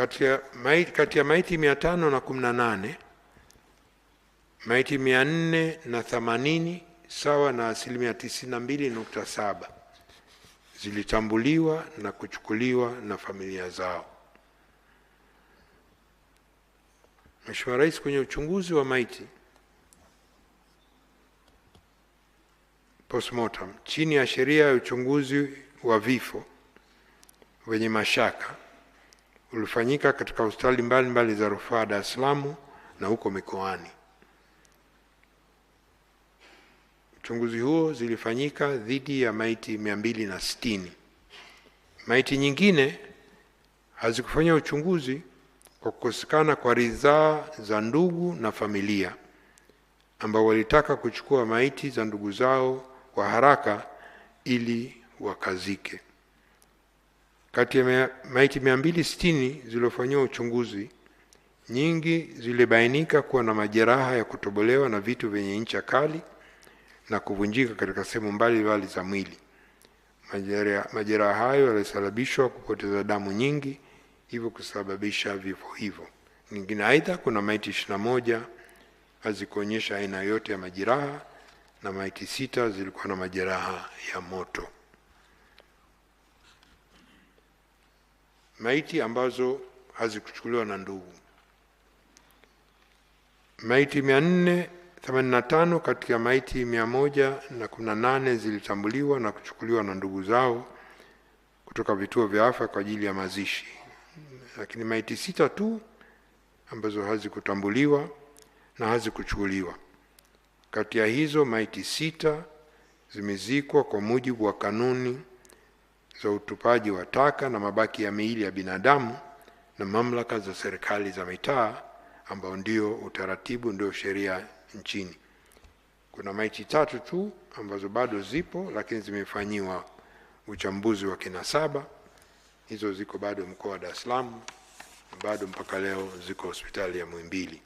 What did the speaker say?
Kati ya maiti 518, maiti 480 sawa na 92.7 zilitambuliwa na kuchukuliwa na familia zao. Mheshimiwa Rais, kwenye uchunguzi wa maiti postmortem chini ya sheria ya uchunguzi wa vifo wenye mashaka ulifanyika katika hospitali mbalimbali za rufaa Dar es Salaam na huko mikoani. Uchunguzi huo zilifanyika dhidi ya maiti 260. Maiti nyingine hazikufanya uchunguzi kwa kukosekana kwa ridhaa za ndugu na familia ambao walitaka kuchukua maiti za ndugu zao kwa haraka ili wakazike. Kati ya maiti 260 zilizofanywa uchunguzi, nyingi zilibainika kuwa na majeraha ya kutobolewa na vitu vyenye ncha kali na kuvunjika katika sehemu mbalimbali za mwili. Majeraha hayo yalisababishwa kupoteza damu nyingi, hivyo kusababisha vifo hivyo. Nyingine aidha, kuna maiti 21 hazikuonyesha aina yote ya majeraha na maiti 6 zilikuwa na majeraha ya moto. Maiti ambazo hazikuchukuliwa na ndugu. Maiti 485 katika maiti 118 zilitambuliwa na kuchukuliwa na ndugu zao kutoka vituo vya afya kwa ajili ya mazishi. Lakini maiti 6 tu ambazo hazikutambuliwa na hazikuchukuliwa. Kati ya hizo maiti 6 zimezikwa kwa mujibu wa kanuni za utupaji wa taka na mabaki ya miili ya binadamu na mamlaka za serikali za mitaa, ambao ndio utaratibu, ndio sheria nchini. Kuna maiti 3 tu ambazo bado zipo lakini zimefanyiwa uchambuzi wa kinasaba. Hizo ziko bado mkoa wa Dar es Salaam, bado mpaka leo ziko hospitali ya Muhimbili.